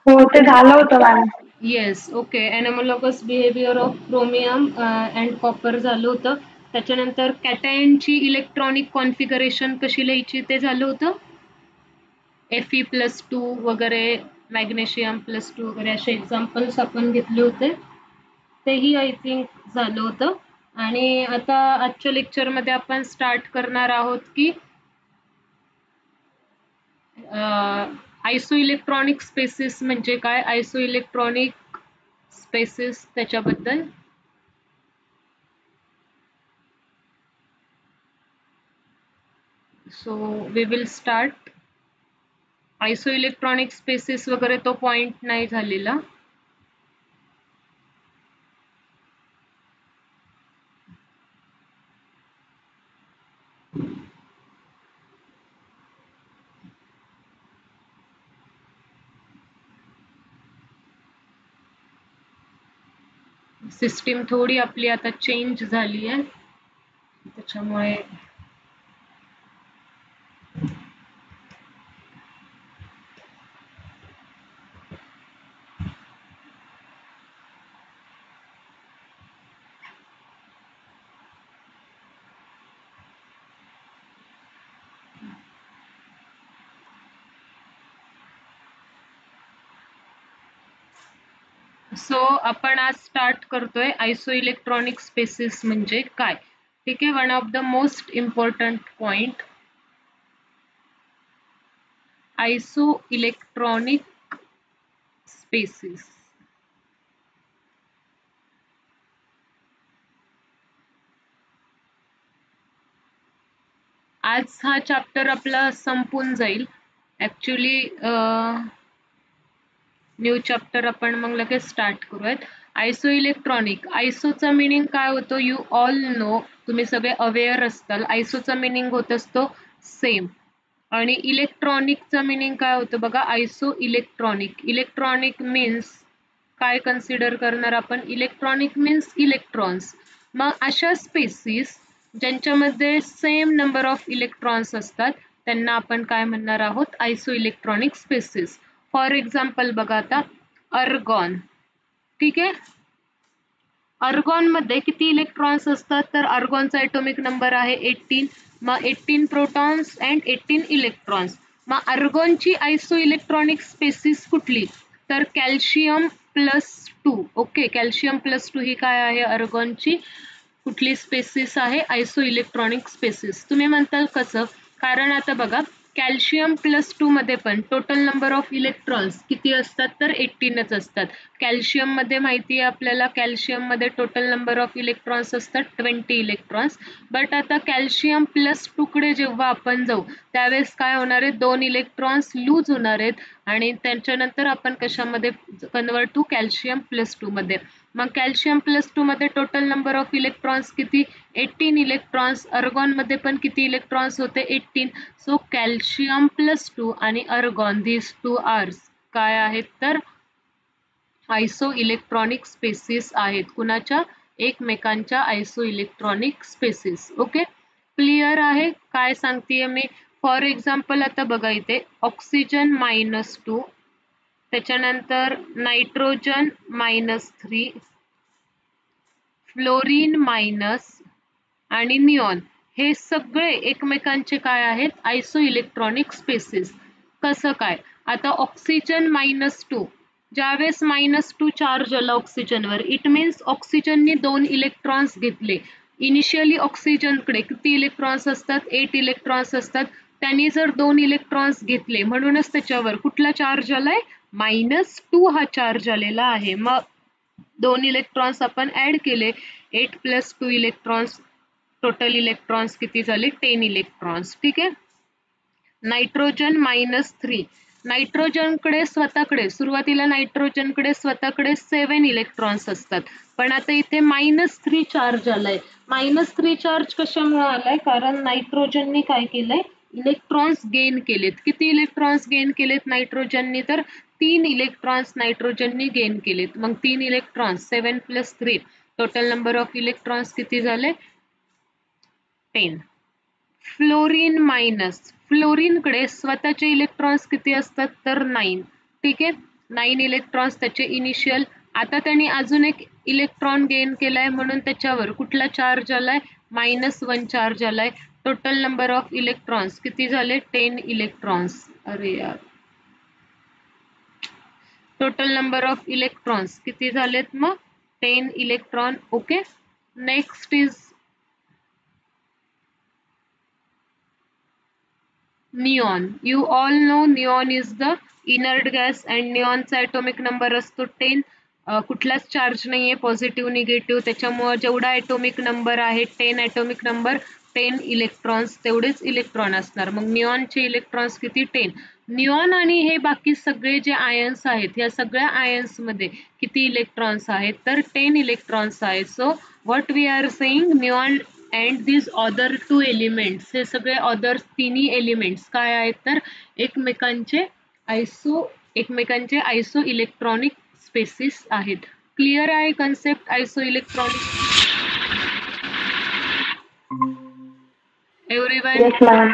हो ते झालं होतं ma'am. Yes, okay. Anomalous behaviour of chromium and copper झालं होतं. त्याच्यानंतर कॅटायनची इलेक्ट्रॉनिक कॉन्फिगरेशन कशी लिहायची ते झालं होतं. Fe+2 वगैरे, मॅग्नेशियम+2 वगैरे असे एक्झाम्पल्स आपण घेतले होते. तेही आय थिंक झालं होतं. आणि आता आजच्या लेक्चरमध्ये आपण स्टार्ट करणार आहोत की आयसो इलेक्ट्रॉनिक स्पेसिस म्हणजे काय, आयसो इलेक्ट्रॉनिक स्पेसिस त्याच्याबद्दल. So we will start. Isoelectronic species वगैरे तो पॉइंट नाही झालेला. सिस्टीम थोडी आपली आता चेंज झाली आहे, त्याच्यामुळे सो आपण आज स्टार्ट करतोय आयसो इलेक्ट्रॉनिक स्पेसिस म्हणजे काय. ठीक आहे. One of the most important point, isoelectronic species. आज हा चॅप्टर आपला संपून जाईल. ऍक्च्युली न्यू चॅप्टर आपण मग लगेच स्टार्ट करूयात. आयसो इलेक्ट्रॉनिक, आयसोचा मिनिंग काय होतो, यू ऑल नो, तुम्ही सगळे अवेअर असताल. आयसोचा मिनिंग होत असतो सेम. आणि इलेक्ट्रॉनिकचा मिनिंग काय होतं बघा, आयसो इलेक्ट्रॉनिक. इलेक्ट्रॉनिक मीन्स काय कन्सिडर करणार आपण, इलेक्ट्रॉनिक मीन्स इलेक्ट्रॉन्स. मग अशा स्पेसिस ज्यांच्यामध्ये सेम नंबर ऑफ इलेक्ट्रॉन्स असतात त्यांना आपण काय म्हणणार आहोत, आयसो इलेक्ट्रॉनिक स्पेसिस. फॉर एक्झाम्पल बघा आता अर्गॉन. ठीक आहे. अर्गॉन मध्ये किती इलेक्ट्रॉन्स असतात, तर अर्गॉनचा ॲटॉमिक नंबर आहे 18. मग 18 प्रोटॉन्स अँड 18 इलेक्ट्रॉन्स. मग अर्गॉनची आयसो इलेक्ट्रॉनिक स्पेसिस कुठली, तर कॅल्शियम+2. ओके, कॅल्शियम+2 ही काय आहे, अर्गॉनची कुठली स्पेसिस आहे, आयसो इलेक्ट्रॉनिक स्पेसिस. तुम्ही म्हणताल कसं, कारण आता बघा कॅल्शियम+2 मध्ये पण टोटल नंबर ऑफ इलेक्ट्रॉन्स किती असतात, तर 18च असतात. कॅल्शियम मध्ये माहिती आहे आपल्याला, कॅल्शियम मध्ये टोटल नंबर ऑफ इलेक्ट्रॉन्स असतात 20 इलेक्ट्रॉन्स. बट आता कॅल्शियम+2 कडे जेव्हा आपण जाऊ त्यावेळेस काय होणार आहे, 2 इलेक्ट्रॉन्स लूज होणार आहेत आणि त्याच्यानंतर आपण कशामध्ये कन्वर्ट टू कॅल्शियम+2 मध्ये. मग कॅल्शियम+2 मध्ये टोटल नंबर ऑफ इलेक्ट्रॉन्स किती, 18 इलेक्ट्रॉन्स. अर्गॉन मध्ये पण किती इलेक्ट्रॉन्स होते, 18. सो कॅल्शियम+2 आणि अर्गॉन, दिस टू आर्स काय आहेत, तर आयसो इलेक्ट्रॉनिक स्पेसिस आहेत. कुणाच्या, एकमेकांच्या आयसो इलेक्ट्रॉनिक स्पेसिस. ओके, क्लिअर आहे काय सांगतेय मी. फॉर एक्झाम्पल आता बघा इथे ऑक्सिजन-2, त्याच्यानंतर नायट्रोजन -3, फ्लोरीन मायनस आणि निऑन, हे सगळे एकमेकांचे काय आहेत, आयसो इलेक्ट्रॉनिक स्पेसिस. कसं काय, आता ऑक्सिजन-2, ज्यावेळेस -2 चार्ज आला ऑक्सिजनवर, इट मीन्स ऑक्सिजनने 2 इलेक्ट्रॉन्स घेतले. इनिशियली ऑक्सिजनकडे किती इलेक्ट्रॉन्स असतात, 8 इलेक्ट्रॉन्स असतात. त्यांनी जर 2 इलेक्ट्रॉन्स घेतले म्हणूनच त्याच्यावर कुठला चार्ज आलाय, -2 हा चार्ज आलेला आहे. मग 2 इलेक्ट्रॉन्स आपण ऍड केले, 8 + 2 इलेक्ट्रॉन्स, टोटल इलेक्ट्रॉन्स किती झाले, 10 इलेक्ट्रॉन्स. ठीक आहे. नायट्रोजन -3, नायट्रोजनकडे स्वतःकडे सुरुवातीला नायट्रोजनकडे स्वतःकडे 7 इलेक्ट्रॉन्स असतात. पण आता इथे -3 चार्ज आलाय. -3 चार्ज कशामुळे आलाय, कारण नायट्रोजनने काय केलंय, इलेक्ट्रॉन्स गेन केलेत. किती इलेक्ट्रॉन्स गेन केलेत नायट्रोजनने, तर 3 इलेक्ट्रॉन्स नायट्रोजनने गेन केलेत. मग 3 electrons, 7 + 3, total number of electrons किती झाले, 10. फ्लोरीन-, फ्लोरीनकडे स्वतःचे इलेक्ट्रॉन्स किती असतात, तर 9. ठीक आहे. 9 इलेक्ट्रॉन्स त्याचे इनिशियल. आता त्यांनी अजून एक इलेक्ट्रॉन गेन केलाय म्हणून त्याच्यावर कुठला चार्ज आलाय, -1 चार्ज आलाय. टोटल नंबर ऑफ इलेक्ट्रॉन्स किती झाले, 10 इलेक्ट्रॉन्स. अरे यार, टोटल नंबर ऑफ इलेक्ट्रॉन्स किती झालेत मग, 10 electron. Okay, next is neon. You all know neon is the inert gas and निऑनचा ॲटॉमिक नंबर असतो 10. कुठलाच चार्ज नाही आहे पॉझिटिव्ह निगेटिव्ह, त्याच्यामुळे जेवढा ॲटॉमिक नंबर आहे 10 ॲटॉमिक नंबर, 10 इलेक्ट्रॉन्स, तेवढेच इलेक्ट्रॉन असणार. मग निऑनचे इलेक्ट्रॉन्स किती, 10. निऑन आणि हे बाकी सगळे जे आयन्स आहेत, या सगळ्या आयन्समध्ये किती इलेक्ट्रॉन्स आहेत, तर 10 इलेक्ट्रॉन्स आहेत. So what we are saying, neon and this other 2 elements, हे सगळे अदर तिन्ही एलिमेंट्स काय आहेत, तर एकमेकांचे आयसो इलेक्ट्रॉनिक स्पेसिस आहेत. क्लिअर आहे concept isoelectronic? Everyone? Yes, ma'am.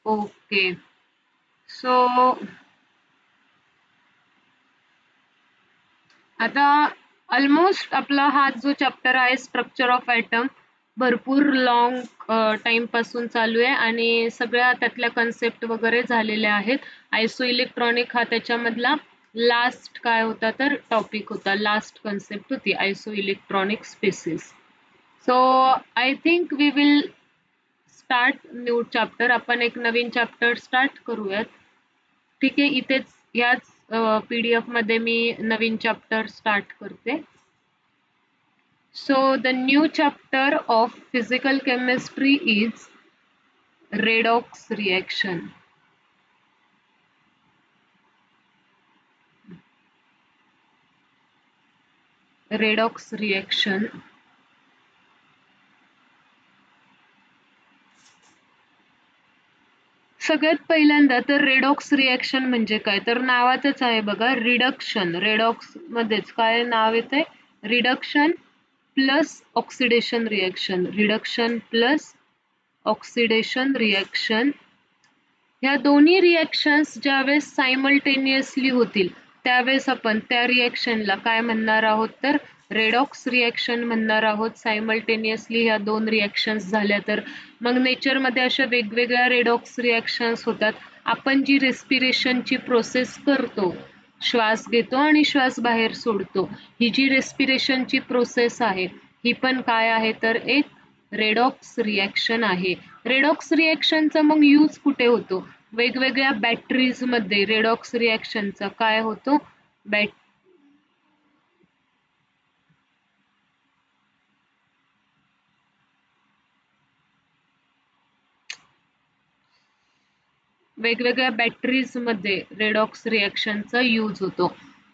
Okay, so आता ऑलमोस्ट आपला हा जो चॅप्टर आहे स्ट्रक्चर ऑफ ॲटम, भरपूर लॉंग टाइम पासून चालू आहे आणि सगळ्या त्यातल्या कन्सेप्ट वगैरे झालेल्या आहेत. आयसो इलेक्ट्रॉनिक हा त्याच्यामधला लास्ट काय होता, तर टॉपिक होता, लास्ट कन्सेप्ट होती isoelectronic species. So I think we will start new chapter. आपण एक नवीन चॅप्टर स्टार्ट करूयात. ठीक आहे, इथेच याच PDF मध्ये मी नवीन चॅप्टर स्टार्ट करते. So the new chapter of physical chemistry is redox reaction. Redox reaction. सगळ्यात पहिल्यांदा तर रेडॉक्स रिएक्शन म्हणजे काय, तर नावातच आहे बघा, रिडक्शन. रेडॉक्स मध्येच काय नाव येते, reduction plus oxidation reaction. Reduction plus oxidation reaction. ह्या दोन्ही रिएक्शन्स ज्यावेळेस सायमल्टेनियसली होतील त्यावेळेस आपण त्या रिएक्शनला काय म्हणणार आहोत, तर रेडॉक्स रिएक्शन म्हणणार आहोत. सायमल्टेनियसली ह्या दोन रिएक्शन्स झाल्या तर मग नेचरमध्ये अशा वेगवेगळ्या रेडॉक्स रिएक्शन्स होतात. आपण जी रेस्पिरेशनची प्रोसेस करतो, श्वास घेतो आणि श्वास बाहेर सोडतो, ही जी रेस्पिरेशनची प्रोसेस आहे ही पण काय आहे, तर एक रेडॉक्स रिएक्शन आहे. रेडॉक्स रिएक्शनचा मग यूज कुठे होतो, वेगवेगळ्या बॅटरीजमध्ये रेडॉक्स रिएक्शनचा काय होतो, वेगवेगळ्या बॅटरीजमध्ये रेडॉक्स रिएक्शनचा यूज होतो.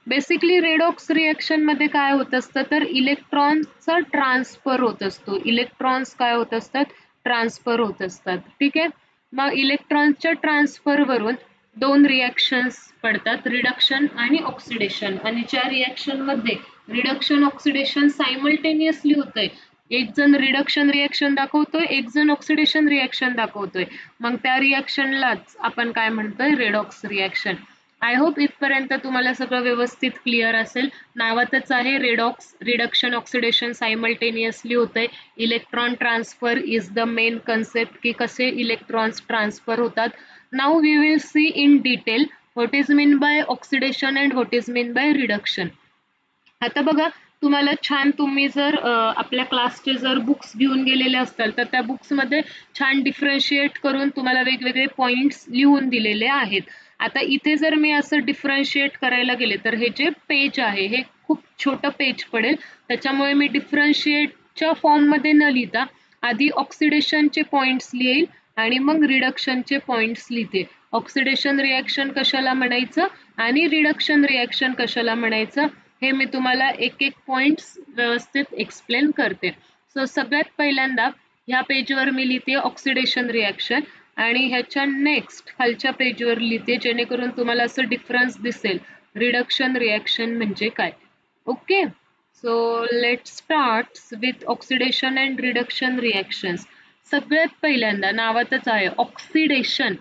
बेसिकली रेडॉक्स रिएक्शन मध्ये काय होत असतं, तर इलेक्ट्रॉन्सचा ट्रान्सफर होत असतो. इलेक्ट्रॉन्स काय होत असतात, ट्रान्सफर होत असतात. ठीक आहे, मग इलेक्ट्रॉन्सच्या ट्रान्सफरवरून दोन रिएक्शन्स पडतात, रिडक्शन आणि ऑक्सिडेशन. आणि ज्या रिएक्शन मध्ये रिडक्शन ऑक्सिडेशन सायमल्टेनियसली होतंय, एक जण रिडक्शन रिएक्शन दाखवतोय, एक जण ऑक्सिडेशन रिएक्शन दाखवतोय, मग त्या रिएक्शनलाच आपण काय म्हणतोय, रेडॉक्स रिएक्शन. आय होप इथपर्यंत तुम्हाला सगळं व्यवस्थित क्लिअर असेल. नावातच आहे रेडॉक्स, रिडक्शन ऑक्सिडेशन सायमल्टेनियसली होतंय. Electron transfer is the main concept, की कसे इलेक्ट्रॉन्स ट्रान्सफर होतात. Now we will see in detail what is mean by oxidation and what is mean by reduction. आता बघा, तुम्हाला छान, तुम्ही जर आपल्या क्लासचे जर बुक्स घेऊन गेलेले असताल तर त्या बुक्समध्ये छान डिफरन्शिएट करून तुम्हाला वेगवेगळे पॉइंट्स लिहून दिलेले आहेत. आता इथे जर मी असं डिफरन्शिएट करायला गेले तर हे जे पेज आहे हे खूप छोटं पेज पडेल, त्याच्यामुळे मी डिफरन्शिएटच्या फॉर्ममध्ये न लिहिता आधी ऑक्सिडेशनचे पॉइंट्स लिहेल आणि मग रिडक्शनचे पॉइंट्स लिहिते. ऑक्सिडेशन रिॲक्शन कशाला म्हणायचं आणि रिडक्शन रिॲक्शन कशाला म्हणायचं हे मी तुम्हाला एक एक पॉइंट्स व्यवस्थित एक्सप्लेन करते. सो सगळ्यात पहिल्यांदा ह्या पेजवर मी लिहिते ऑक्सिडेशन रिॲक्शन आणि ह्याच्या नेक्स्ट खालच्या पेजवर लिहिते जेणेकरून तुम्हाला असं डिफरन्स दिसेल रिडक्शन रिॲक्शन म्हणजे काय. Okay, so let start with oxidation and reduction reactions. सगळ्यात पहिल्यांदा नावातच आहे ऑक्सिडेशन.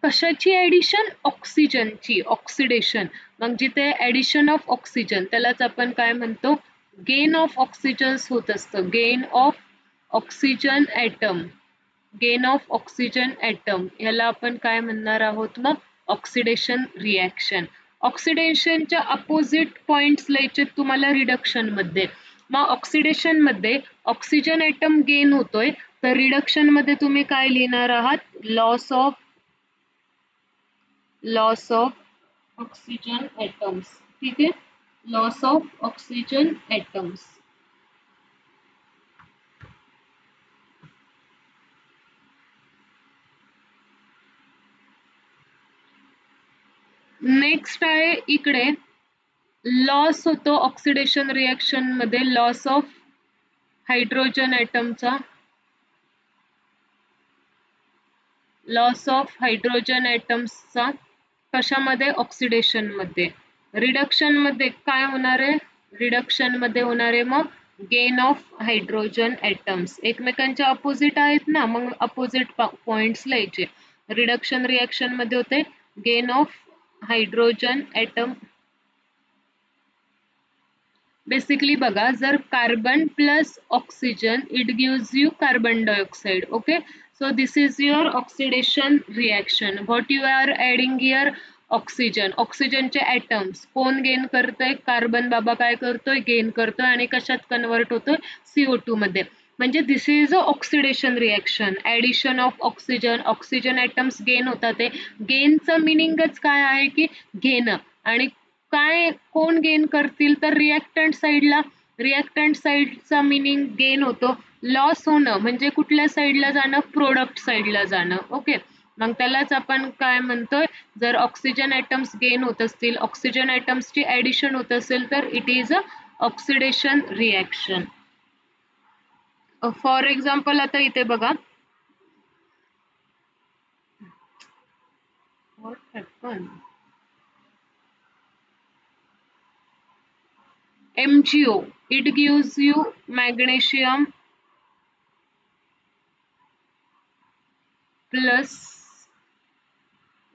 कशाची ॲडिशन? ऑक्सिजनची, ऑक्सिडेशन. मग जिथे ॲडिशन ऑफ ऑक्सिजन त्यालाच आपण काय म्हणतो? गेन ऑफ ऑक्सिजन्स होत असतं, gain of oxygen atom, gain of oxygen atom याला आपण काय म्हणणार आहोत मग? Oxidation reaction. ऑक्सिडेशनच्या अपोजिट पॉइंट्स लिहायचे तुम्हाला रिडक्शन मध्ये. मग ऑक्सिडेशन मध्ये ऑक्सिजन ॲटम गेन होतोय, तर रिडक्शन मध्ये तुम्ही काय लिहिणार आहात? Loss of oxygen atoms. ठीक आहे, loss of oxygen atoms. Next आहे इकडे लॉस होतो ऑक्सिडेशन रिॲक्शन मध्ये, लॉस ऑफ हायड्रोजन ॲटमचा, लॉस ऑफ हायड्रोजन ॲटम्सचा कशामध्ये? ऑक्सिडेशन मध्ये. रिडक्शन मध्ये काय होणार आहे? रिडक्शन मध्ये होणार आहे मग गेन ऑफ हायड्रोजन ॲटम्स. एकमेकांच्या अपोजिट आहेत ना, मग अपोजिट पॉइंट्स लिहायचे. रिडक्शन रिॲक्शन मध्ये होते gain of hydrogen atom. Basically बघा, जर carbon plus oxygen it gives you carbon dioxide. Okay, so this is your oxidation reaction. What you are adding here? Oxygen. ऑक्सिजनचे atoms कोण gain करतोय? Carbon बाबा काय करतोय? गेन करतोय. आणि कशात कन्वर्ट होतोय? CO2 मध्ये. म्हणजे this is a oxidation reaction, addition of oxygen, oxygen atoms gain होतात. ते गेनचं मिनिंगच काय आहे की घेणं. आणि काय कोण गेन करतील? तर रिॲक्टंट साईडला. रिॲक्टंट साईडचा मिनिंग गेन होतो. लॉस होणं म्हणजे कुठल्या साईडला जाणं? प्रोडक्ट साईडला जाणं. ओके, मग त्यालाच आपण काय म्हणतोय? जर ऑक्सिजन ॲटम्स गेन होत असतील, ऑक्सिजन ॲटम्सची ॲडिशन होत असेल, तर it is a oxidation reaction. For example आता इथे बघा, what happen? MgO, it gives you magnesium plus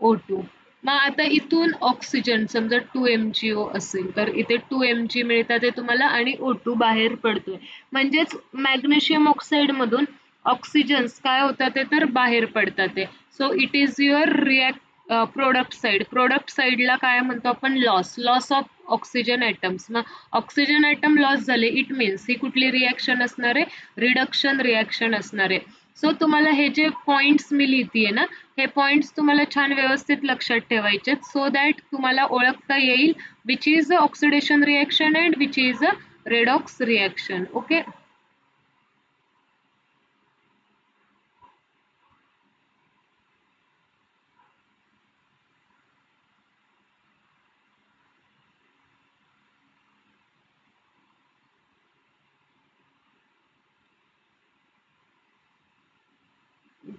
O2. मग आता इथून ऑक्सिजन समजा 2 MgO असेल, तर इथे 2 Mg मिळतात ते तुम्हाला आणि O2 बाहेर पडतोय. म्हणजेच मॅग्नेशियम ऑक्साईड मधून ऑक्सिजन्स काय होतात ते तर बाहेर पडतात ते. So it is your product side. Product साईडला काय म्हणतो आपण? Loss, loss of oxygen atoms. मग ऑक्सिजन ॲटम लॉस झाले, इट मीन्स ही कुठली रिॲक्शन असणार आहे? रिडक्शन रिॲक्शन असणार आहे. सो तुम्हाला हे जे पॉइंट्स मी लिहितीये ना, हे पॉइंट्स तुम्हाला छान व्यवस्थित लक्षात ठेवायचे, सो दॅट तुम्हाला ओळखता येईल which is a oxidation reaction and which is a redox reaction. Okay,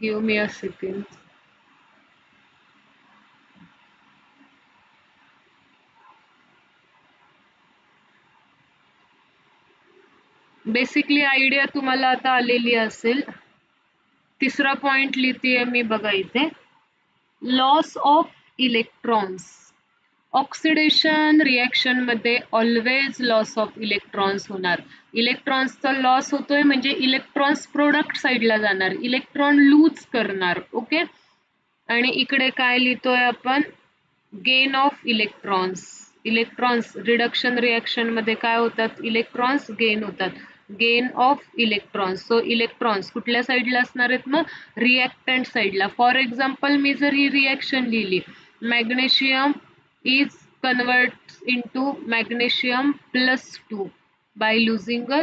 give me a second. Basically idea तुम्हाला आता आलेली असेल. तिसरा पॉइंट लिहितेय मी बघा इथे, loss of electrons. Oxidation reaction मध्ये ऑलवेज लॉस ऑफ इलेक्ट्रॉन्स होणार. इलेक्ट्रॉन्सचा लॉस होतोय म्हणजे इलेक्ट्रॉन्स प्रोडक्ट साईडला जाणार, इलेक्ट्रॉन लूज करणार. ओके, आणि इकडे काय लिहितोय आपण? Gain of electrons. Electrons reduction reaction मध्ये काय होतात? इलेक्ट्रॉन्स गेन होतात. Gain of electrons. So electrons कुठल्या साईडला असणार आहेत मग? रिॲक्टंट साईडला. फॉर एक्झाम्पल मी जर ही रिॲक्शन लिहिली, magnesium is converts into magnesium plus 2 by losing a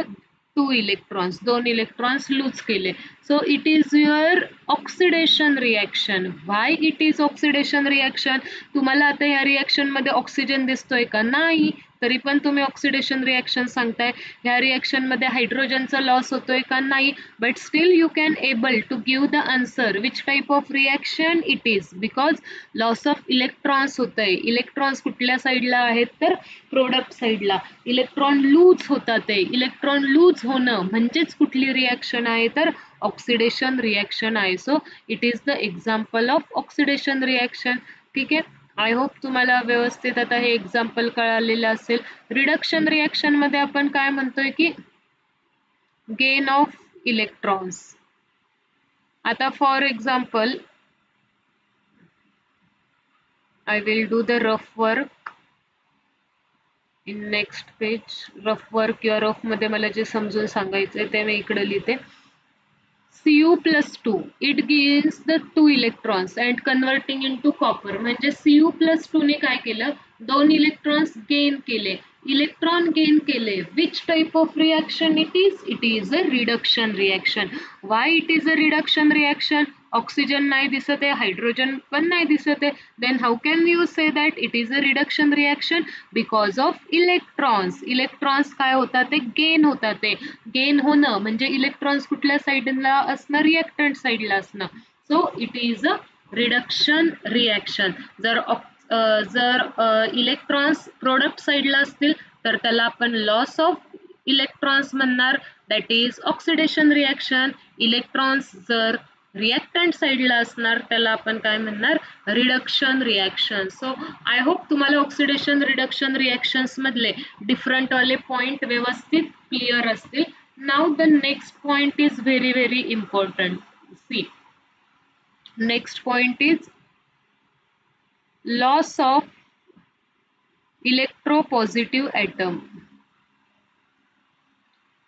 2 electrons. 2 electrons lose केले. So it is your oxidation reaction. Why it is oxidation reaction? तुम्हाला आता या रिॲक्शन मध्ये ऑक्सिजन दिसतोय का? नाही. तरी पण तुम्ही ऑक्सिडेशन रिॲक्शन सांगताय. ह्या रिॲक्शन मध्ये हायड्रोजनचा लॉस होतोय का नाही, but still you can able to give the answer which type of reaction it is, because loss of electrons होतंय. इलेक्ट्रॉन्स कुठल्या साईडला आहेत तर प्रोडक्ट साईडला. इलेक्ट्रॉन लूज होतात ते. इलेक्ट्रॉन लूज होणं म्हणजेच कुठली रिॲक्शन आहे तर ऑक्सिडेशन रिॲक्शन आहे. So it is the example of oxidation reaction. ठीक आहे, आय होप तुम्हाला व्यवस्थित आता हे एक्झाम्पल कळालेलं असेल. रिडक्शन रिॲक्शन मध्ये आपण काय म्हणतोय की गेन ऑफ इलेक्ट्रॉन्स. आता for example I will do the rough work in next page. Rough work किंवा rough मध्ये मला जे समजून सांगायचंय ते मी इकडे लिहिते. Cu plus 2 it gains the 2 electrons and converting into copper. म्हणजे Cu plus 2 ने काय केलं, 2 इलेक्ट्रॉन्स गेन केले. इलेक्ट्रॉन गेन केले. Which type of reaction it is? It is a reduction reaction. Why it is a reduction reaction? Oxygen नाही दिसत आहे, hydrogen पण नाही दिसत आहे. Then how can you say that it is a reduction reaction? Because of electrons. Electrons काय होतात ते गेन होतात. ते गेन होणं म्हणजे इलेक्ट्रॉन्स कुठल्या साईडला असणं, रिएक्टंट साईडला असणं. So it is a reduction reaction. जर इलेक्ट्रॉन्स प्रोडक्ट साईडला असतील तर त्याला आपण लॉस ऑफ इलेक्ट्रॉन्स म्हणणार, that is oxidation reaction. Electrons जर रिएक्टंट साईडला असणार त्याला आपण काय म्हणणार, reduction reaction. So I hope तुम्हाला ऑक्सिडेशन रिडक्शन रिॲक्शन्स मधले डिफरंट वाले पॉइंट व्यवस्थित क्लिअर असतील. Now the next point is very very important. See, next point is loss of electropositive atom.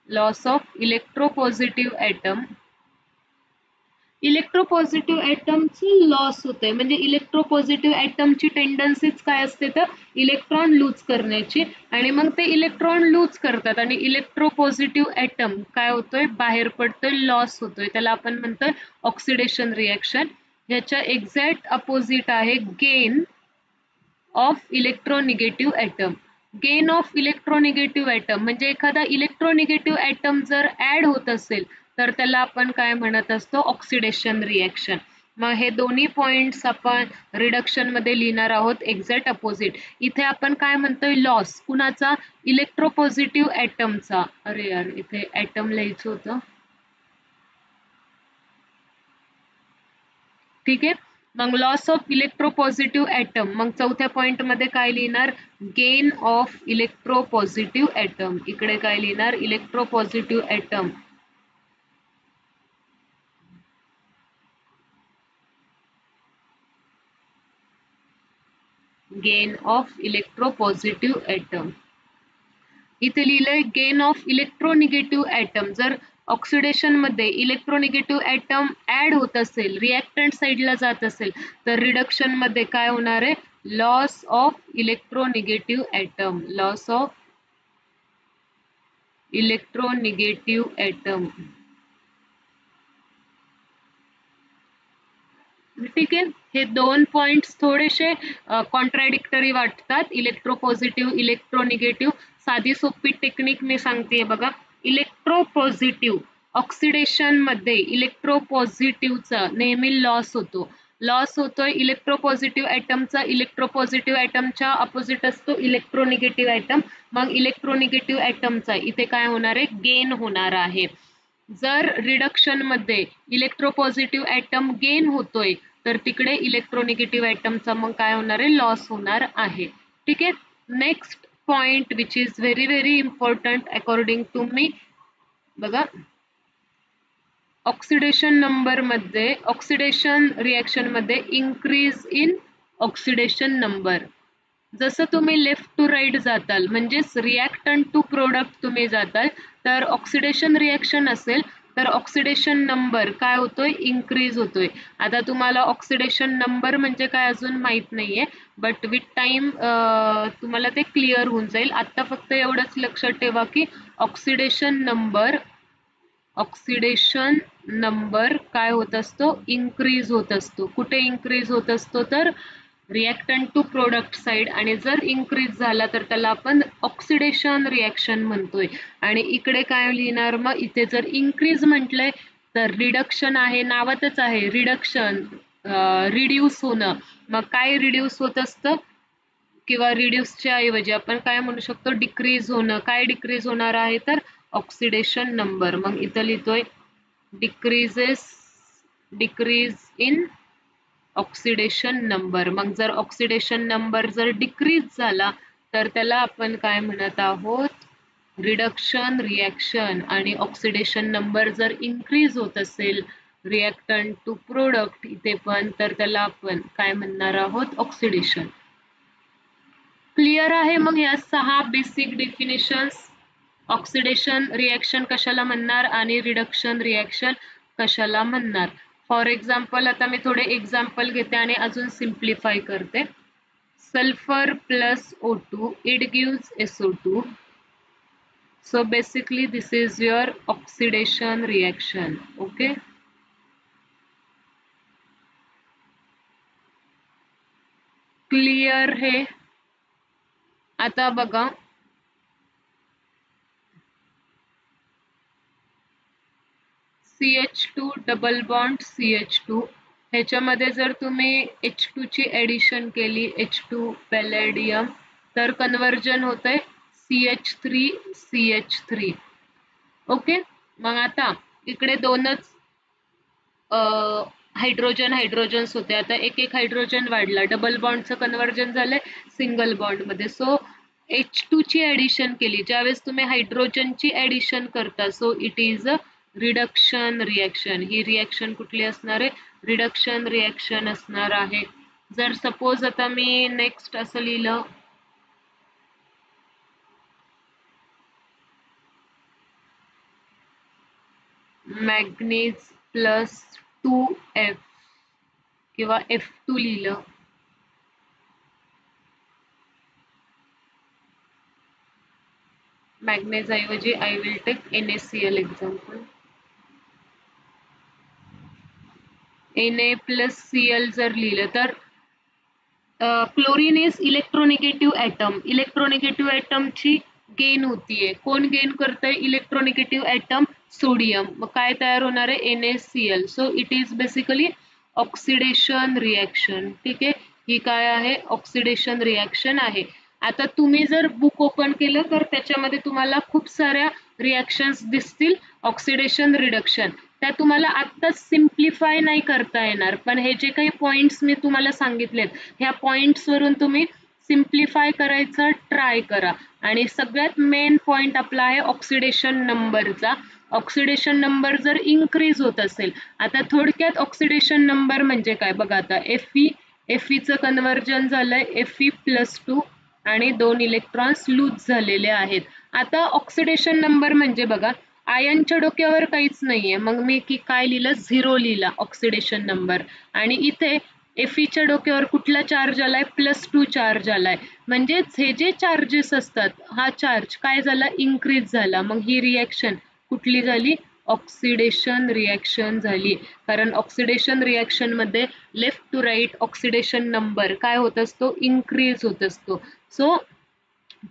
Loss of electropositive item. Electropositive ॲटमची loss होते म्हणजे electropositive ॲटमची टेंडन्सीच काय असते तर इलेक्ट्रॉन लूज करण्याची, आणि मग ते इलेक्ट्रॉन लूज करतात आणि इलेक्ट्रोपॉझिटिव्ह ॲटम काय होतोय, बाहेर पडतोय, लॉस होतोय. त्याला आपण म्हणतोय ऑक्सिडेशन रिॲक्शन. ह्याच्या एक्झॅक्ट अपोजिट आहे gain of electronegative atom. Gain of electronegative atom म्हणजे एखादा इलेक्ट्रोनिगेटिव्ह ॲटम जर ऍड होत असेल तर त्याला आपण काय म्हणत असतो, ऑक्सिडेशन रिॲक्शन. मग हे दोन्ही पॉइंट्स आपण रिडक्शन मध्ये लिहिणार आहोत एक्झॅक्ट अपोजिट. इथे आपण काय म्हणतोय, लॉस कुणाचा, इलेक्ट्रोपॉझिटिव्ह ॲटमचा. अरे यार इथे ॲटम लिहायचं होतं. ठीक आहे, मग लॉस ऑफ इलेक्ट्रोपॉझिटिव्ह ॲटम. मग चौथ्या पॉइंट मध्ये काय लिहिणार, गेन ऑफ इलेक्ट्रोपॉझिटिव्ह ॲटम. इकडे काय लिहिणार, electropositive atom. Gain of electropositive atom. इथे लिहिलंय गेन ऑफ इलेक्ट्रोनिगेटिव्ह ॲटम. जर ऑक्सिडेशन मध्ये इलेक्ट्रोनिगेटिव्ह ॲटम ऍड होत असेल, रिॲक्टंट साईडला जात असेल, तर रिडक्शन मध्ये काय होणार आहे, loss of electronegative atom. Loss of electronegative atom. ठीक आहे, हे दोन पॉइंट्स थोडेसे कॉन्ट्राडिक्टरी वाटतात. Electropositive, electronegative. साधी सोपी टेक्निक मी सांगते बघा. इलेक्ट्रोपॉझिटिव्ह ऑक्सिडेशन मध्ये इलेक्ट्रोपॉझिटिव्हचा नेहमी लॉस होतो. लॉस होतोय इलेक्ट्रोपॉझिटिव्ह ॲटमचा. इलेक्ट्रोपॉझिटिव्ह ॲटमच्या अपोजिट असतो इलेक्ट्रोनिगेटिव्ह ॲटम. मग इलेक्ट्रोनिगेटिव्ह ॲटमचा इथे काय होणार आहे, गेन होणार आहे. जर रिडक्शन मध्ये इलेक्ट्रोपॉझिटिव्ह ॲटम गेन होतोय तर तिकडे इलेक्ट्रोनिगेटिव्ह ॲटमचा मग काय होणार आहे, लॉस होणार आहे. ठीक आहे, next point which is very very important according to me. बघा, ऑक्सिडेशन नंबर मध्ये, ऑक्सिडेशन रिॲक्शन मध्ये इंक्रीज इन ऑक्सिडेशन नंबर. जसं तुम्ही लेफ्ट टू राईट जाताल म्हणजेच रिॲक्टंट टू प्रोडक्ट तुम्ही जाताल, तर ऑक्सिडेशन रिॲक्शन असेल तर ऑक्सिडेशन नंबर काय होतोय, इन्क्रीज होतोय. आता तुम्हाला ऑक्सिडेशन नंबर म्हणजे काय अजून माहित नाहीये, बट विथ टाइम तुम्हाला ते क्लिअर होऊन जाईल. आता फक्त एवढंच लक्षात ठेवा की ऑक्सिडेशन नंबर काय होत असतो, इन्क्रीज होत असतो. कुठे इन्क्रीज होत असतो तर रिएक्टंट टू प्रोडक्ट साइड, आणि जर इन्क्रीज झाला तर त्याला आपण ऑक्सिडेशन रिएक्शन म्हणतोय. आणि इकडे काय लिहिणार, मग इथे जर इन्क्रीज म्हटलंय तर रिडक्शन आहे, नावातच आहे रिडक्शन, रिड्यूस होणं. मग काय रिड्यूस होत असतं, किंवा रिड्यूसच्या ऐवजी आपण काय म्हणू शकतो, डिक्रीज होणं. काय डिक्रीज होणार आहे तर ऑक्सिडेशन नंबर. मग इथं लिहितोय डिक्रीज इन ऑक्सिडेशन नंबर. मग जर ऑक्सिडेशन नंबर जर डिक्रीज झाला तर त्याला आपण काय म्हणत आहोत, रिडक्शन रिएक्शन. आणि ऑक्सिडेशन नंबर जर इन्क्रीज होत असेल रिएक्टंट टू प्रोडक्ट इथे पण, तर त्याला आपण काय म्हणणार आहोत, ऑक्सिडेशन. क्लिअर आहे. मग या 6 बेसिक डेफिनेशन्स. ऑक्सिडेशन रिएक्शन कशाला म्हणणार आणि रिडक्शन रिएक्शन कशाला म्हणणार. फॉर एक्झाम्पल आता मी थोडे एक्झाम्पल घेते आणि अजून सिम्प्लिफाय करते. Sulphur plus O2 it gives SO2. So basically this is your oxidation reaction. Okay. Clear है. आता बघा, CH2 डबल बॉन्ड CH2, ह्याच्यामध्ये जर तुम्ही H2 ची ऍडिशन केली, H2 पॅलेडियम, तर कन्वर्जन होतंय CH3 CH3. ओके. मग आता इकडे दोनच हायड्रोजन्स होते, आता एक एक हायड्रोजन वाढला, डबल बॉन्डचं कन्वर्जन झालंय सिंगल बॉन्ड मध्ये. सो H2 ची ऍडिशन केली, ज्यावेळेस तुम्ही हायड्रोजनची ऍडिशन करता, so it is a reduction reaction. He reaction कुठली असणार आहे, रिडक्शन रिएक्शन असणार आहे. जर सपोज आता मी नेक्स्ट असं लिहिलं, मॅग्नीज प्लस 2F किंवा F2 लिहिलं, मॅग्नेज ऐवजी I will take NaCl example. Na plus Cl जर लिहिलं तर chlorine is electronegative atom. Electronegative ऍटमची गेन होतीये. कोण गेन करतंय, इलेक्ट्रोनिगेटिव्ह ऍटम सोडियम. मग काय तयार होणार आहे, NaCl. So it is basically oxidation reaction. ठीक आहे, ही काय आहे, ऑक्सिडेशन रिएक्शन आहे. आता तुम्ही जर बुक ओपन केलं तर त्याच्यामध्ये तुम्हाला खूप साऱ्या रिएक्शन्स दिसतील ऑक्सिडेशन रिडक्शन. त्या तुम्हाला आत्ताच सिम्प्लिफाय नाही करता येणार, पण हे जे काही पॉइंट्स मी तुम्हाला सांगितलेत, ह्या पॉइंट्स वरून तुम्ही सिम्प्लिफाय करायचं ट्राय करा. आणि सगळ्यात मेन पॉइंट आपला आहे ऑक्सिडेशन नंबरचा. ऑक्सिडेशन नंबर जर इन्क्रीज होत असेल, आता थोडक्यात ऑक्सिडेशन नंबर म्हणजे काय बघा. आता Feचं कन्वर्जन झालंय Fe+2 आणि 2 इलेक्ट्रॉन्स लूज झालेले आहेत. आता ऑक्सिडेशन नंबर म्हणजे बघा, आयनच्या डोक्यावर काहीच नाहीये, मग मी की काय लिहिलं, 0 लिहिला ऑक्सिडेशन नंबर. आणि इथे Feच्या डोक्यावर कुठला चार्ज आलाय, +2 चार्ज आलाय. म्हणजेच हे जे चार्जेस असतात, हा चार्ज काय झाला, इन्क्रीज झाला. मग ही रिएक्शन कुठली झाली, ऑक्सिडेशन रिएक्शन झाली. कारण ऑक्सिडेशन रिएक्शन मध्ये left to right oxidation number काय होत असतो, इन्क्रीज होत असतो. सो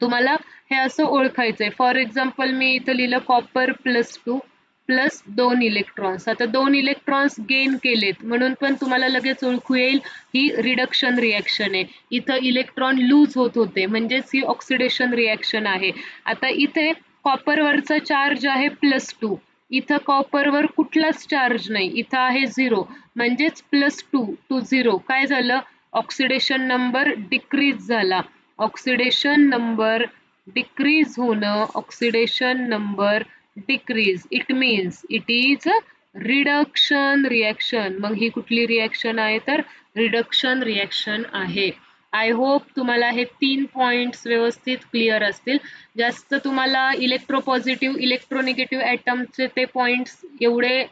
तुम्हाला हे असं ओळखायचंय. फॉर एक्झाम्पल मी इथं लिहिलं कॉपर +2 प्लस 2 इलेक्ट्रॉन्स. आता 2 इलेक्ट्रॉन्स गेन केलेत म्हणून पण तुम्हाला लगेच ओळखू येईल ही रिडक्शन रिएक्शन आहे. इथं इलेक्ट्रॉन लूज होत होते, म्हणजेच ही ऑक्सिडेशन रिएक्शन आहे. आता इथे कॉपरवरचा चार्ज आहे +2, इथं कॉपरवर कुठलाच चार्ज नाही, इथं आहे 0, म्हणजेच +2 to 0 काय झालं, ऑक्सिडेशन नंबर डिक्रीज झाला. ऑक्सिडेशन नंबर डिक्रीज होणं, oxidation number decrease, it means it is reduction reaction. मग ही कुठली रिएक्शन आहे तर रिडक्शन रिएक्शन आहे. आय होप तुम्हाला हे 3 पॉइंट्स व्यवस्थित क्लिअर असतील. जास्त तुम्हाला इलेक्ट्रोपॉझिटिव्ह इलेक्ट्रोनिगेटिव्ह ॲटमचे ते पॉइंट्स एवढे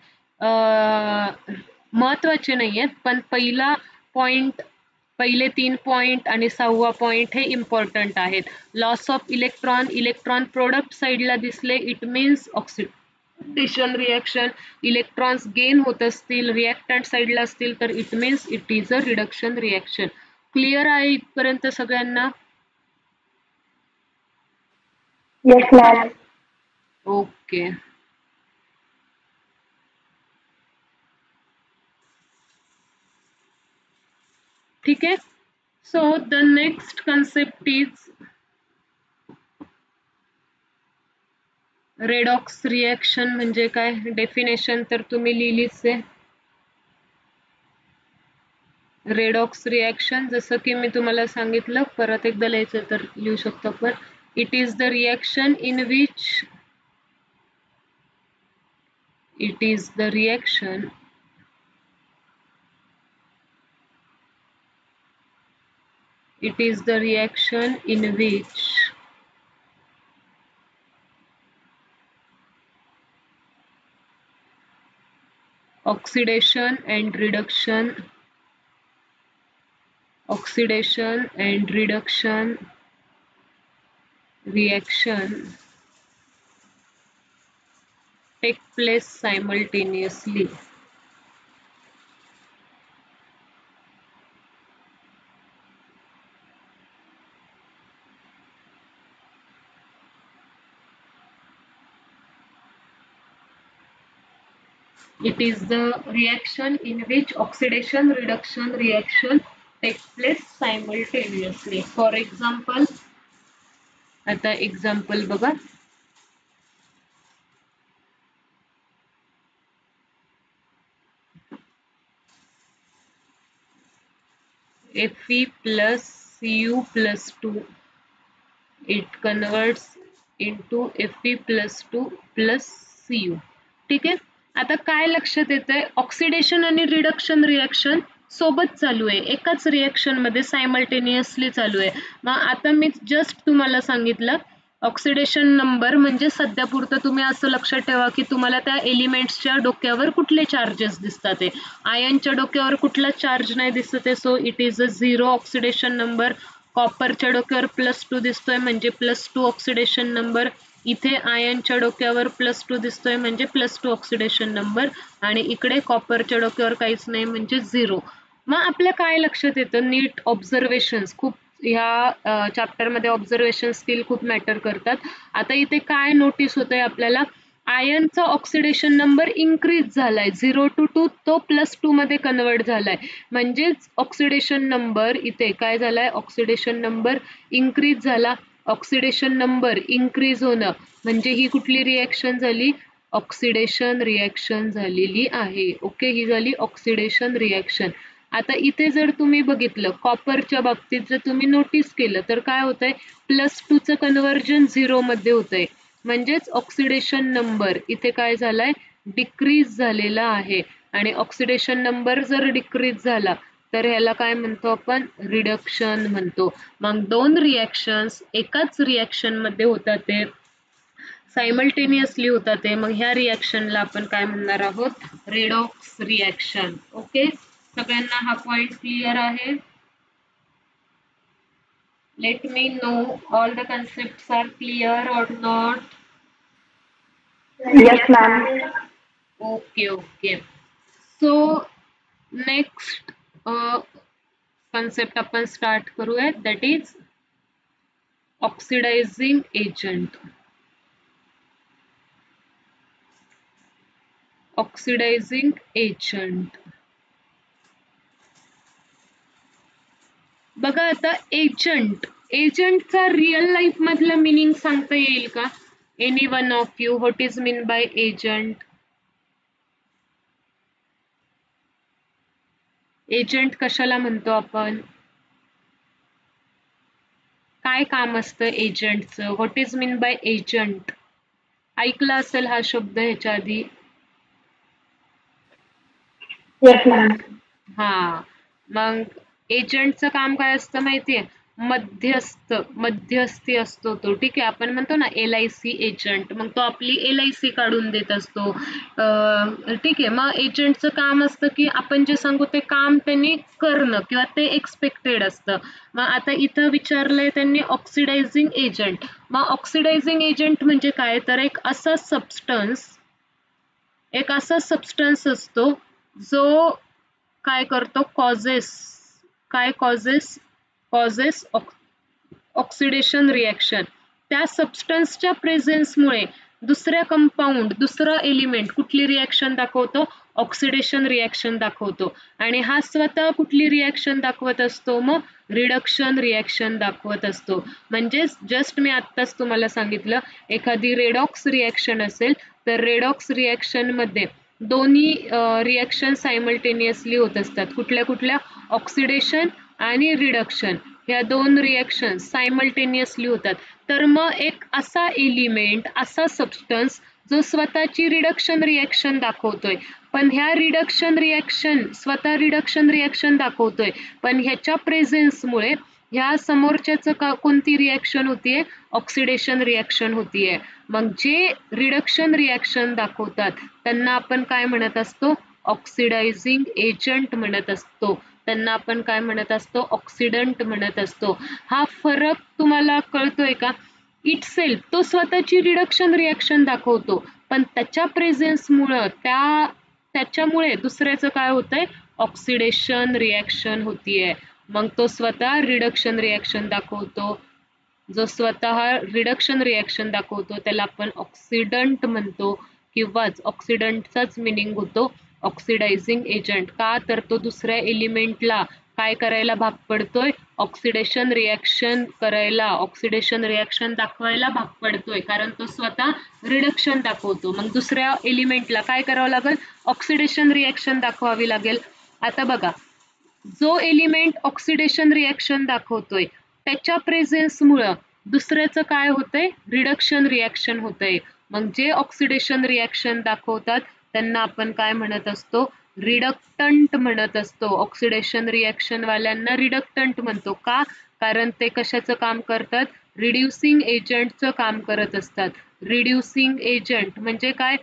महत्त्वाचे नाही आहेत, पण पहिले 3 पॉइंट आणि 6वा पॉइंट हे इम्पॉर्टंट आहेत. Loss of electron, electron product साईडला दिसले, it means oxidation reaction. Electrons gain होत असतील, रिएक्टंट साईडला असतील, तर it means it is a reduction reaction. Clear आहे इथपर्यंत सगळ्यांना? Yes ma'am. ओके. ठीक आहे. So the next concept is redox reaction. म्हणजे काय? डेफिनेशन तर तुम्ही लिहिलीच आहे. रेडॉक्स रिएक्शन जसं की मी तुम्हाला सांगितलं, परत एकदा लिहायचं तर लिहू शकतो आपण. It is the reaction in which it is the reaction in which oxidation and reduction reaction take place simultaneously. It is the reaction in which oxidation reduction reaction takes place simultaneously. For example, आता example बघा. Fe plus Cu plus 2, it converts into Fe plus 2 plus Cu. ठीक आहे. आता काय लक्षात येतंय, oxidation आणि reduction reaction सोबत चालू आहे, एकाच रिएक्शन मध्ये सायमल्टेनियसली चालू आहे. मग आता मी जस्ट तुम्हाला सांगितलं ऑक्सिडेशन नंबर म्हणजे सध्या पुरतं तुम्ही असं लक्षात ठेवा की तुम्हाला त्या एलिमेंट्सच्या डोक्यावर कुठले चार्जेस दिसतात आहे. आयनच्या डोक्यावर कुठला चार्ज नाही दिसत आहे, so it is a 0 oxidation number. कॉपरच्या डोक्यावर +2 दिसतोय म्हणजे +2 ऑक्सिडेशन नंबर. इथे आयनच्या डोक्यावर +2 दिसतोय म्हणजे +2 ऑक्सिडेशन नंबर. आणि इकडे कॉपरच्या डोक्यावर काहीच नाही म्हणजे 0. मग आपल्या काय लक्षात येतं, नीट ऑब्झर्वेशन्स खूप ह्या चॅप्टरमध्ये ऑब्झर्वेशन स्किल खूप मॅटर करतात. आता इथे काय नोटीस होतंय आपल्याला, आयनचा ऑक्सिडेशन नंबर इन्क्रीज झालाय, 0 to 2 तो +2 मध्ये कन्वर्ट झालाय. म्हणजेच ऑक्सिडेशन नंबर इथे काय झालाय, ऑक्सिडेशन नंबर इन्क्रीज झाला. ऑक्सिडेशन नंबर इन्क्रीज होणं म्हणजे ही कुठली रिएक्शन झाली, ऑक्सिडेशन रिएक्शन झालेली आहे. ओके, ही झाली ऑक्सिडेशन रिएक्शन. आता इथे जर तुम्ही बघितलं कॉपरच्या बाबतीत जर तुम्ही नोटीस केलं तर काय होतंय, +2 चं कन्वर्जन 0 मध्ये होतंय. म्हणजेच ऑक्सिडेशन नंबर इथे काय झालाय, डिक्रीज झालेला आहे. आणि ऑक्सिडेशन नंबर जर डिक्रीज झाला तर ह्याला काय म्हणतो आपण, रिडक्शन म्हणतो. मग दोन रिएक्शन्स एकाच रिएक्शन मध्ये होतात, ते सायमल्टेनियसली होतात ते, मग ह्या रिएक्शनला आपण काय म्हणणार आहोत, रेडॉक्स रिएक्शन. ओके, सगळ्यांना हा पॉइंट क्लिअर आहे? Let me know all the concepts are clear or not. Yes ma'am. Okay okay. So next concept आपण स्टार्ट करूयात, that is oxidising agent. Oxidising agent बघा. आता एजंटचा रिअल लाईफ मधला meaning सांगता येईल का? Any one of you, what is mean by agent? Agent कशाला म्हणतो आपण? काय काम असतं एजंटचं? What is mean by agent? ऐकला असेल हा शब्द ह्याच्या आधी. Yes ma'am. हा, मग एजंटचं काम काय असतं माहितीये? मध्यस्थी असतो तो. ठीक आहे, आपण म्हणतो ना LIC एजंट, मग तो आपली LIC काढून देत असतो. ठीक आहे, मग एजंटचं काम असतं की आपण जे सांगू ते काम त्यांनी करणं किंवा ते एक्सपेक्टेड असतं. मग आता इथं विचारलंय त्यांनी ऑक्सिडायझिंग एजंट. मग ऑक्सिडायझिंग एजंट म्हणजे काय, तर एक असा सबस्टन्स असतो जो काय करतो, काय कॉजेस ऑक्सिडेशन रिॲक्शन. त्या सबस्टन्सच्या प्रेझेन्समुळे दुसऱ्या कंपाऊंड, दुसरा एलिमेंट कुठली रिॲक्शन दाखवतो? ऑक्सिडेशन रिॲक्शन दाखवतो. आणि हा स्वतः कुठली रिॲक्शन दाखवत असतो? मग रिडक्शन रिॲक्शन दाखवत असतो. म्हणजे जस्ट मी आत्ताच तुम्हाला सांगितलं, एखादी रेडॉक्स रिॲक्शन असेल तर रेडॉक्स रिॲक्शन मध्ये दोन्ही रिॲक्शन सायमल्टेनियसली होत असतात. कुठल्या कुठल्या? ऑक्सिडेशन आणि रिडक्शन, ह्या दोन रिॲक्शन सायमल्टेनियसली होतात. तर मग एक असा एलिमेंट, असा सबस्टन्स जो स्वतःची रिडक्शन रिॲक्शन दाखवतोय, पण ह्या रिडक्शन रिॲक्शन स्वतः रिडक्शन रिॲक्शन दाखवतोय, पण ह्याच्या प्रेझेन्समुळे ह्या समोरच्याचं कोणती रिॲक्शन होतीये? ऑक्सिडेशन रिॲक्शन होतीये. मग जे रिडक्शन रिॲक्शन दाखवतात त्यांना आपण काय म्हणत असतो? ऑक्सिडायझिंग एजंट म्हणत असतो. त्यांना आपण काय म्हणत असतो? ऑक्सिडंट म्हणत असतो. हा फरक तुम्हाला कळतोय का? इटसेल्फ तो स्वतःची रिडक्शन रिॲक्शन दाखवतो, पण त्याच्या प्रेझेन्समुळं त्याच्यामुळे दुसऱ्याचं काय होतंय? ऑक्सिडेशन रिॲक्शन होतीये. मग तो स्वतः रिडक्शन रिॲक्शन दाखवतो. जो स्वतः रिडक्शन रिॲक्शन दाखवतो त्याला आपण ऑक्सिडंट म्हणतो, किंवा ऑक्सिडंटचाच मिनिंग होतो ऑक्सिडायझिंग एजंट. का? तर तो दुसऱ्या एलिमेंटला काय करायला भाग पडतोय? ऑक्सिडेशन रिॲक्शन करायला, ऑक्सिडेशन रिॲक्शन दाखवायला भाग पडतोय, कारण तो स्वतः रिडक्शन दाखवतो. मग दुसऱ्या एलिमेंटला काय करावं लागेल? ऑक्सिडेशन रिॲक्शन दाखवावी लागेल. आता बघा, जो एलिमेंट ऑक्सिडेशन रिॲक्शन दाखवतोय त्याच्या प्रेझेन्समुळं दुसऱ्याचं काय होतंय? रिडक्शन रिॲक्शन होतंय. मग जे ऑक्सिडेशन रिॲक्शन दाखवतात त्यांना आपण काय म्हणत असतो? रिडक्टंट म्हणत असतो. ऑक्सिडेशन रिॲक्शन वाल्यांना रिडक्टंट म्हणतो. का? कारण ते कशाचं काम करतात? रिड्युसिंग एजंटचं काम करत असतात. रिड्युसिंग एजंट म्हणजे काय?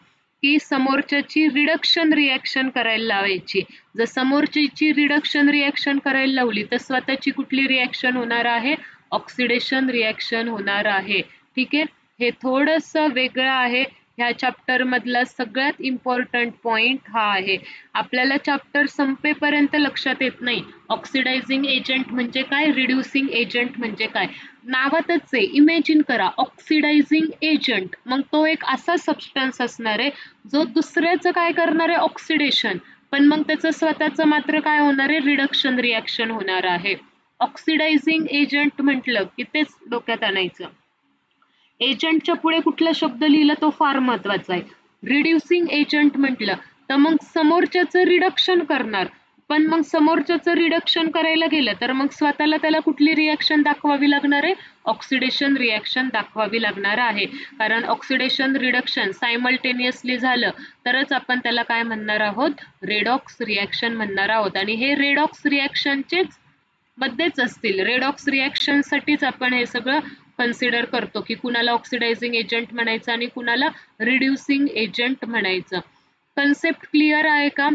की समोरच्याची रिडक्शन रिॲक्शन करायला लावायची. जर समोरच्याची रिडक्शन रिॲक्शन करायला लावली तर स्वतःची कुठली रिॲक्शन होणार आहे? ऑक्सिडेशन रिॲक्शन होणार आहे. ठीक आहे, हे थोडंसं वेगळं आहे. ह्या चॅप्टर मधला सगळ्यात इम्पॉर्टंट पॉइंट हा आहे. आपल्याला चॅप्टर संपेपर्यंत लक्षात येत नाही ऑक्सिडायझिंग एजंट म्हणजे काय, रिड्युसिंग एजंट म्हणजे काय. नावातच आहे, इमॅजिन करा ऑक्सिडायझिंग एजंट, मग तो एक असा सबस्टन्स असणार आहे जो दुसऱ्याचं काय करणार आहे? ऑक्सिडेशन, पण मग त्याचं स्वतःचं मात्र काय होणार आहे? रिडक्शन रिॲक्शन होणार आहे. ऑक्सिडायझिंग एजंट म्हटलं की तेच डोक्यात आणायचं. एजंटच्या पुढे कुठला शब्द लिहिला तो फार महत्वाचा आहे. रिड्युसिंग एजंट म्हटलं तर मग समोरच्याचं रिडक्शन करणार, पण मग समोरच्याचं रिडक्शन करायला गेलं तर मग स्वतःला त्याला कुठली रिॲक्शन दाखवावी लागणार आहे? ऑक्सिडेशन रिॲक्शन दाखवावी लागणार आहे. कारण ऑक्सिडेशन रिडक्शन सायमल्टेनियसली झालं तरच आपण त्याला काय म्हणणार आहोत? रेडॉक्स रिॲक्शन म्हणणार आहोत. आणि हे रेडॉक्स रिॲक्शनचेच मध्येच असतील. रेडॉक्स रिॲक्शन साठीच आपण हे सगळं कन्सिडर करतो की कुणाला ऑक्सिडायझिंग एजंट म्हणायचं आणि कुणाला रिड्युसिंग एजंट म्हणायचं. कन्सेप्ट क्लिअर आहे का?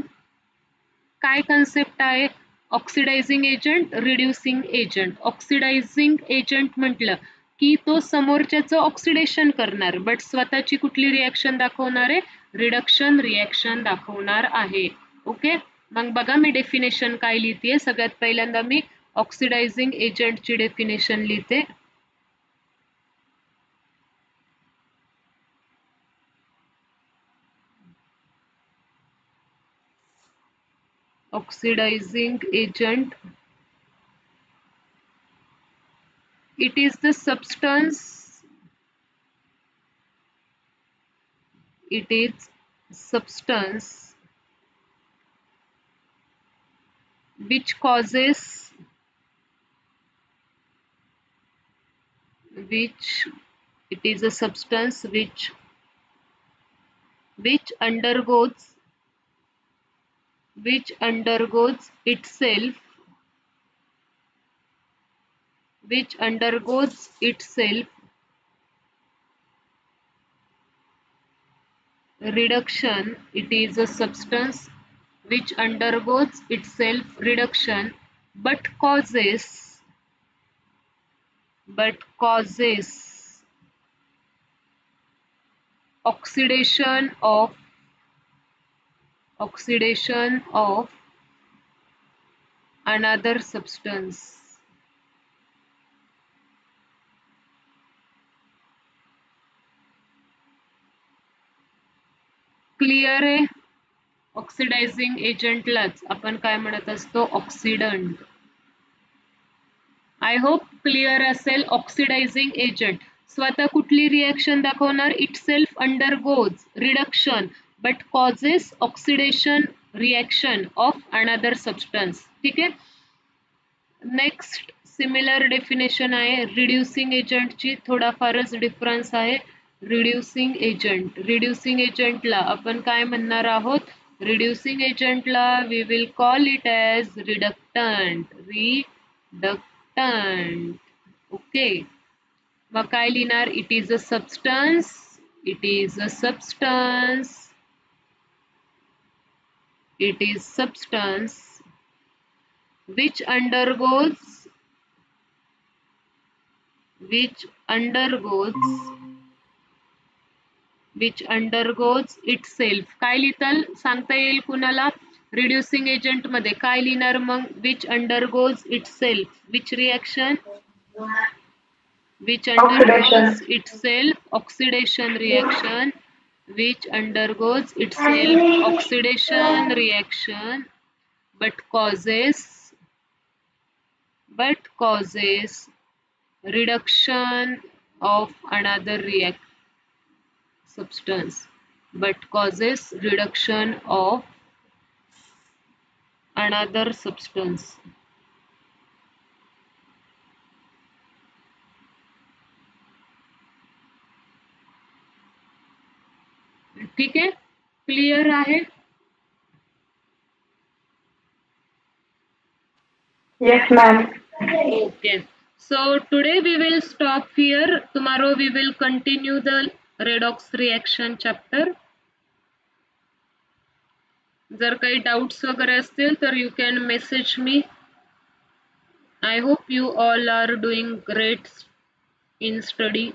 काय कन्सेप्ट आहे? Oxidizing agent, reducing agent. Oxidising agent म्हटलं की तो समोरच्याचं ऑक्सिडेशन करणार, बट स्वतःची कुठली रिॲक्शन दाखवणार आहे? रिडक्शन रिॲक्शन दाखवणार आहे. ओके, मग बघा मी डेफिनेशन काय लिहिते. सगळ्यात पहिल्यांदा मी ऑक्सिडायझिंग एजंटची डेफिनेशन लिहिते. Oxidizing agent, it is the substance, it is substance which causes, which it is a substance which undergoes itself, which undergoes itself reduction. It is a substance which undergoes itself reduction but causes oxidation of another substance. Clear आहे? Oxidising एजंटलाच आपण काय म्हणत असतो? Oxidant. I hope clear असेल. Oxidising agent स्वतः कुठली reaction दाखवणार? Itself undergoes reduction but causes oxidation reaction of another substance. ठीक आहे. नेक्स्ट सिमिलर डेफिनेशन आहे रिड्युसिंग एजंटची. थोडाफारच डिफरन्स आहे. रिड्युसिंग एजंटला आपण काय म्हणणार आहोत? रिड्युसिंग एजंटला we will call it as reductant. Okay. मग काय लिहिणार? It is a substance. It is a substance which undergoes itself. काय लिहिताल? सांगता येईल कुणाला? रिड्युसिंग एजंट मध्ये काय लिहिणार मग? which undergoes itself. which reaction? which undergoes itself oxidation reaction. which undergoes itself oxidation reaction but causes reduction of another substance. But causes reduction of another substance. ठीक आहे. क्लिअर आहे? Yes, ma'am. Okay. So today we will stop here. Tomorrow we will continue the redox reaction chapter. जर काही doubts वगैरे असतील तर you can message me. I hope you all are doing great in study.